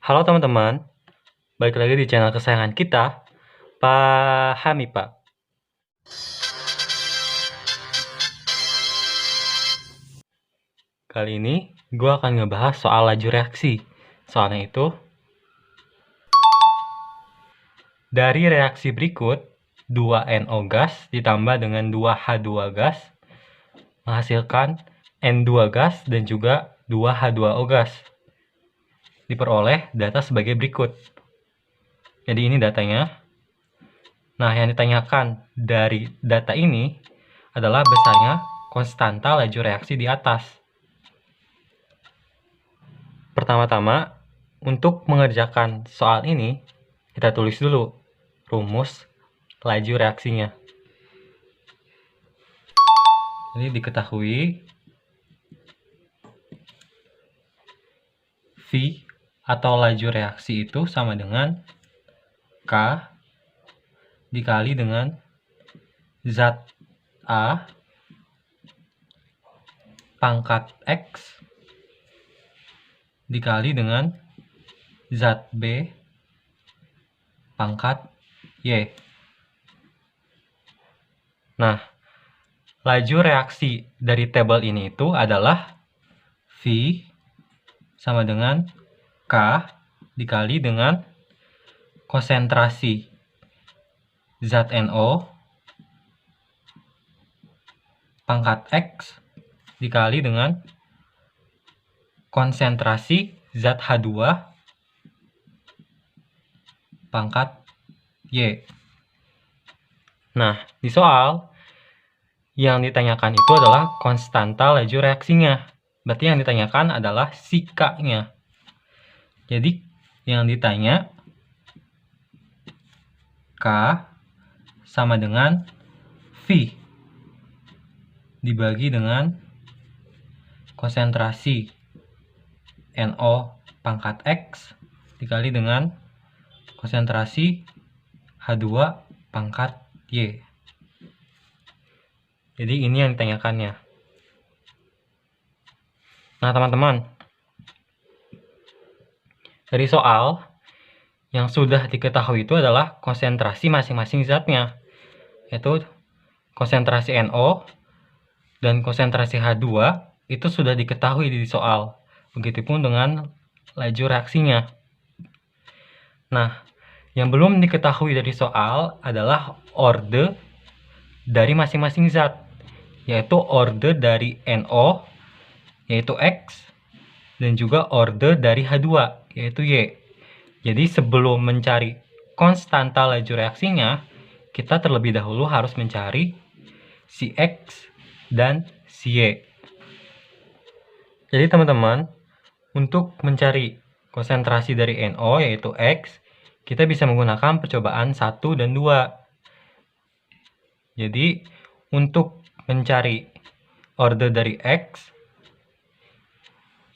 Halo teman-teman, balik lagi di channel kesayangan kita, Pahami Pak. Kali ini gue akan ngebahas soal laju reaksi. Soalnya itu, dari reaksi berikut, 2NO gas ditambah dengan 2H2 gas menghasilkan N2 gas dan juga 2H2O gas. Diperoleh data sebagai berikut. Jadi ini datanya. Nah, yang ditanyakan dari data ini adalah besarnya konstanta laju reaksi di atas. Pertama-tama, untuk mengerjakan soal ini, kita tulis dulu rumus laju reaksinya. Jadi diketahui V atau laju reaksi itu sama dengan K dikali dengan zat A pangkat X dikali dengan zat B pangkat Y. Nah, laju reaksi dari tabel ini itu adalah V sama dengan K dikali dengan konsentrasi zat NO pangkat X dikali dengan konsentrasi zat H2 pangkat Y. Nah, di soal yang ditanyakan itu adalah konstanta laju reaksinya. Berarti yang ditanyakan adalah si K-nya. Jadi yang ditanya K sama dengan V dibagi dengan konsentrasi NO pangkat X dikali dengan konsentrasi H2 pangkat Y. Jadi ini yang ditanyakannya. Nah teman-teman, dari soal yang sudah diketahui itu adalah konsentrasi masing-masing zatnya, yaitu konsentrasi NO dan konsentrasi H2 itu sudah diketahui di soal. Begitupun dengan laju reaksinya. Nah, yang belum diketahui dari soal adalah orde dari masing-masing zat, yaitu orde dari NO, yaitu X, dan juga orde dari H2, yaitu Y. Jadi sebelum mencari konstanta laju reaksinya, kita terlebih dahulu harus mencari si X dan si Y. Jadi teman-teman, untuk mencari konsentrasi dari NO yaitu X, kita bisa menggunakan percobaan 1 dan 2. Jadi untuk mencari orde dari X,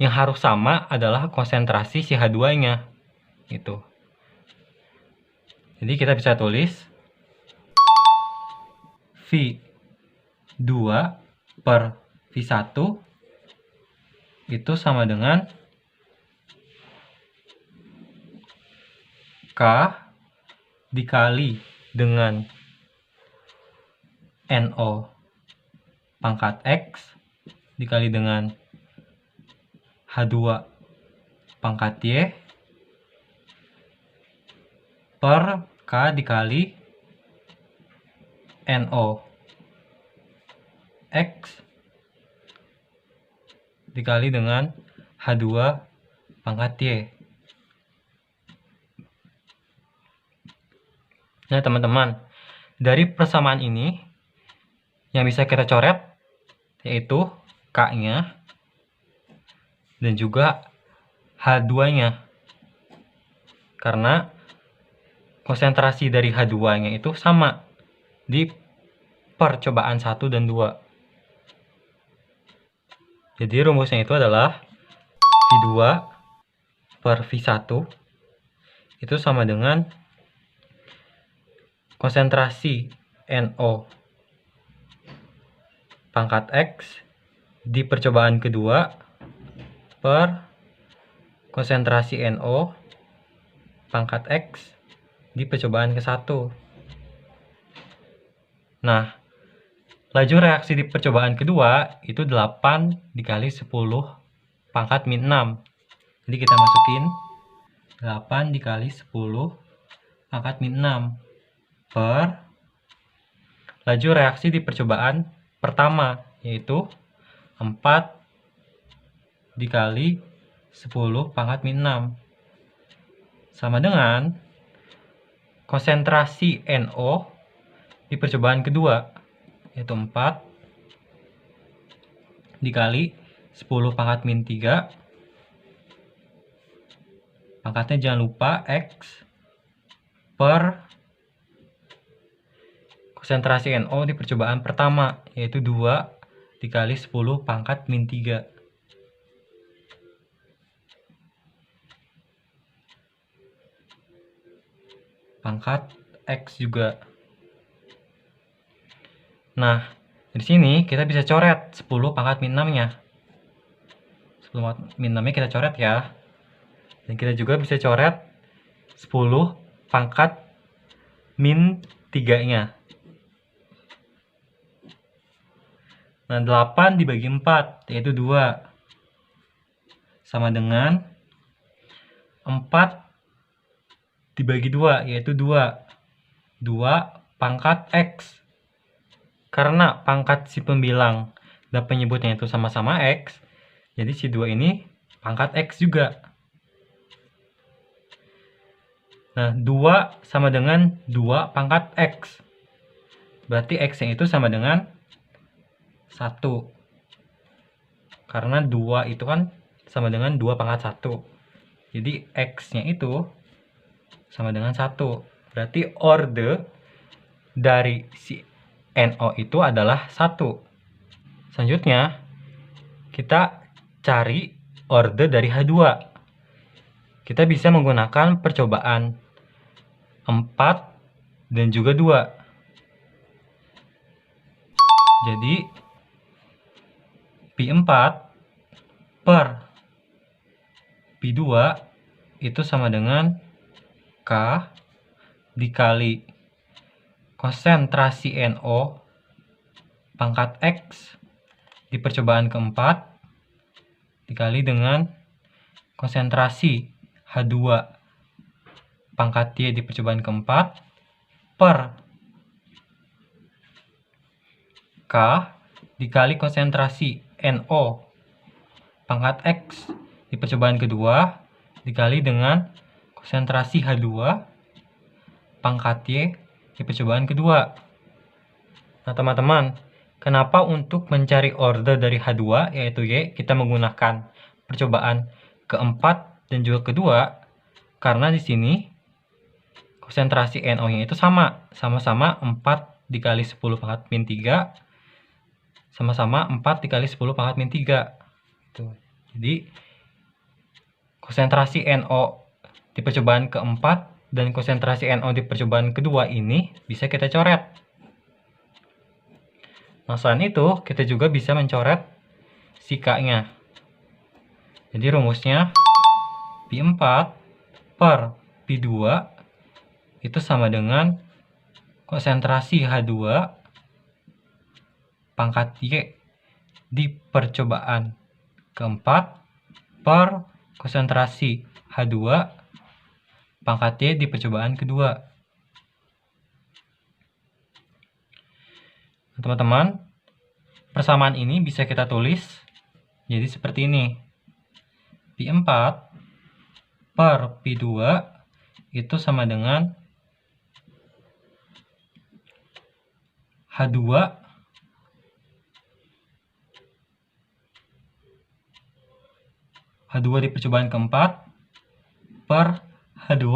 yang harus sama adalah konsentrasi si H2-nya. Gitu. Jadi kita bisa tulis V2 per V1 itu sama dengan K dikali dengan NO pangkat X dikali dengan H2 pangkat Y per K dikali NO X dikali dengan H2 pangkat Y. Nah teman-teman, dari persamaan ini yang bisa kita coret yaitu K-nya dan juga H2-nya. Karena konsentrasi dari H2-nya itu sama di percobaan 1 dan 2. Jadi rumusnya itu adalah V2 per V1 itu sama dengan konsentrasi NO pangkat X di percobaan kedua per konsentrasi NO pangkat X di percobaan ke-1. Nah, laju reaksi di percobaan kedua itu 8 dikali 10 pangkat min 6. Jadi kita masukin 8 dikali 10 pangkat min 6 per laju reaksi di percobaan pertama, yaitu 4 dikali 10 pangkat min 6. Sama dengan konsentrasi NO di percobaan kedua, yaitu 4 dikali 10 pangkat min 3. Pangkatnya jangan lupa X per konsentrasi NO di percobaan pertama, yaitu 2 dikali 10 pangkat min 3. Pangkat X juga. Nah, di sini kita bisa coret 10 pangkat min 6-nya. 10 min 6-nya kita coret ya. Dan kita juga bisa coret 10 pangkat min 3-nya. Nah, 8 dibagi 4, yaitu 2. Sama dengan 4 dibagi 2, yaitu 2. 2 pangkat X. Karena pangkat si pembilang dan penyebutnya itu sama-sama X, jadi si 2 ini pangkat X juga. Nah, 2 sama dengan 2 pangkat X. Berarti X-nya itu sama dengan 1. Karena 2 itu kan sama dengan 2 pangkat 1. Jadi X-nya itu sama dengan 1. Berarti orde dari si NO itu adalah 1. Selanjutnya, kita cari orde dari H2. Kita bisa menggunakan percobaan 4 dan juga 2. Jadi, Pi4 per Pi2 itu sama dengan K dikali konsentrasi NO pangkat X di percobaan keempat dikali dengan konsentrasi H2 pangkat Y di percobaan keempat per K dikali konsentrasi NO pangkat X di percobaan kedua dikali dengan konsentrasi H2 pangkat Y di percobaan kedua. Nah, teman-teman, kenapa untuk mencari orde dari H2 yaitu Y kita menggunakan percobaan keempat dan juga kedua? Karena di sini konsentrasi NO-nya itu sama-sama 4 dikali 10 pangkat min 3 sama-sama 4 dikali 10 pangkat min 3. Jadi konsentrasi NO di percobaan keempat dan konsentrasi NO di percobaan kedua ini bisa kita coret. Nah, selain itu kita juga bisa mencoret si K-nya. Jadi rumusnya Pi4 per Pi2 itu sama dengan konsentrasi H2 pangkat Y di percobaan keempat per konsentrasi H2 pangkat Y di percobaan kedua. Teman-teman, persamaan ini bisa kita tulis jadi seperti ini. Pi4 per Pi2 itu sama dengan H2 di percobaan keempat per H2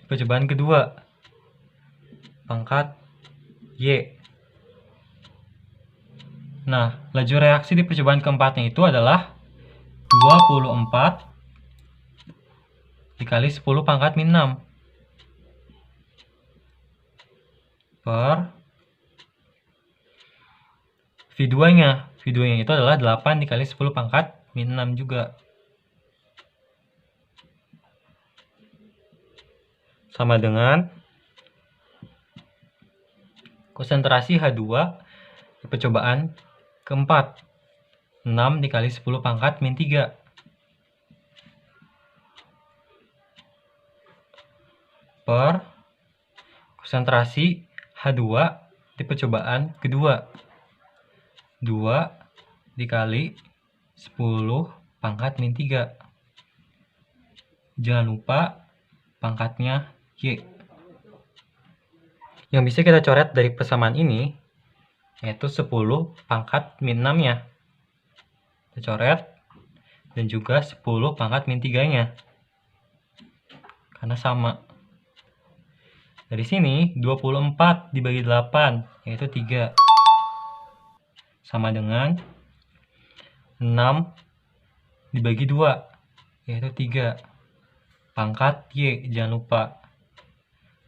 di percobaan kedua pangkat Y. Nah, laju reaksi di percobaan keempatnya itu adalah 24 dikali 10 pangkat min 6 per V2-nya. V2-nya itu adalah 8 dikali 10 pangkat min 6 juga. sama dengan konsentrasi H2 di percobaan keempat. 6 dikali 10 pangkat min 3. Per konsentrasi H2 di percobaan kedua. 2 dikali 10 pangkat min 3. Jangan lupa pangkatnya Y. Yang bisa kita coret dari persamaan ini yaitu 10 pangkat min 6-nya. Kita coret, dan juga 10 pangkat min 3-nya. Karena sama. Dari sini 24 dibagi 8 yaitu 3. Sama dengan 6 dibagi 2 yaitu 3. Pangkat Y, jangan lupa.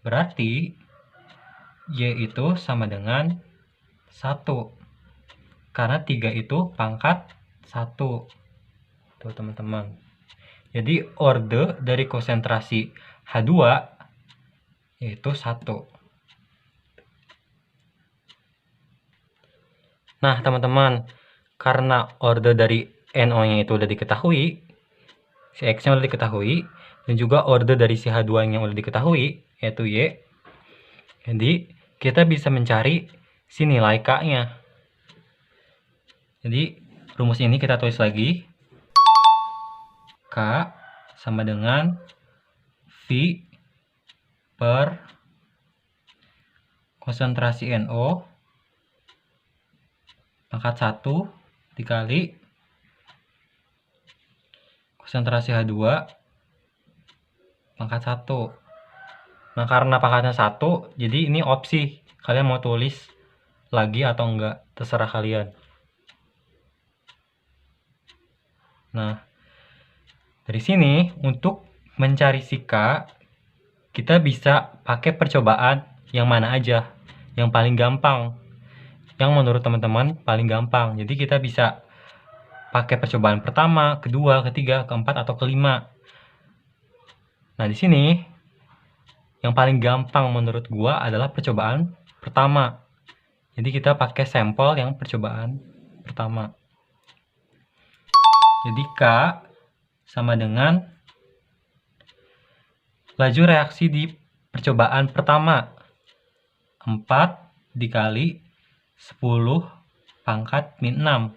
Berarti Y itu sama dengan 1. Karena 3 itu pangkat 1. Tuh teman-teman. Jadi orde dari konsentrasi H2 yaitu 1. Nah teman-teman, karena orde dari NO-nya itu udah diketahui, si X-nya udah diketahui, dan juga orde dari si H2-nya udah diketahui, yaitu Y. Jadi kita bisa mencari si nilai K-nya. Jadi rumus ini kita tulis lagi. K sama dengan V per konsentrasi NO pangkat 1 dikali konsentrasi H2 pangkat 1. Nah, karena pangkatnya 1, jadi ini opsi. Kalian mau tulis lagi atau enggak, terserah kalian. Nah, dari sini untuk mencari si K, kita bisa pakai percobaan yang mana aja, yang paling gampang. Yang menurut teman-teman paling gampang. Jadi kita bisa pakai percobaan pertama, kedua, ketiga, keempat, atau kelima. Nah, di sini yang paling gampang menurut gua adalah percobaan pertama. Jadi kita pakai sampel yang percobaan pertama. Jadi K sama dengan laju reaksi di percobaan pertama. 4 dikali 10 pangkat min 6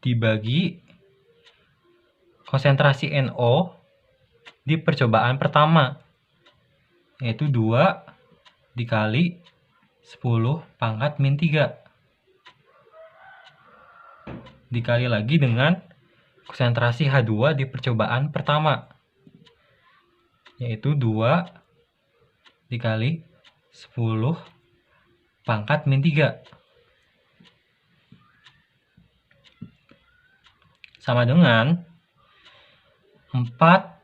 dibagi konsentrasi NO di percobaan pertama, yaitu 2 dikali 10 pangkat min 3 dikali lagi dengan konsentrasi H2 di percobaan pertama, yaitu 2 dikali 10 pangkat min 3 sama dengan 4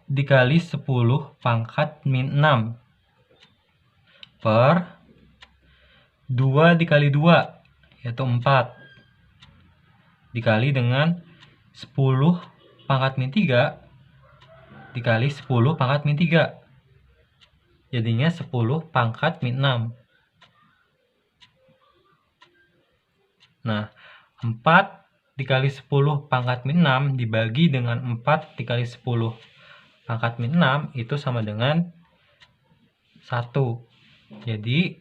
dikali 10 pangkat min 6 per 2 dikali 2 yaitu 4 dikali dengan 10 pangkat min 3 dikali 10 pangkat min 3, jadinya 10 pangkat min 6. Nah, 4 dikali 10 pangkat min 6 dibagi dengan 4 dikali 10 pangkat min 6 itu sama dengan 1. Jadi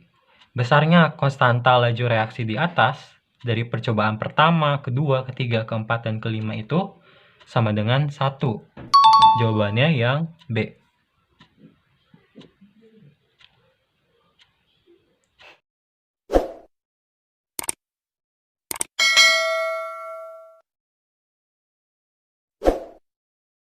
besarnya konstanta laju reaksi di atas dari percobaan pertama, kedua, ketiga, keempat, dan kelima itu sama dengan 1. Jawabannya yang B.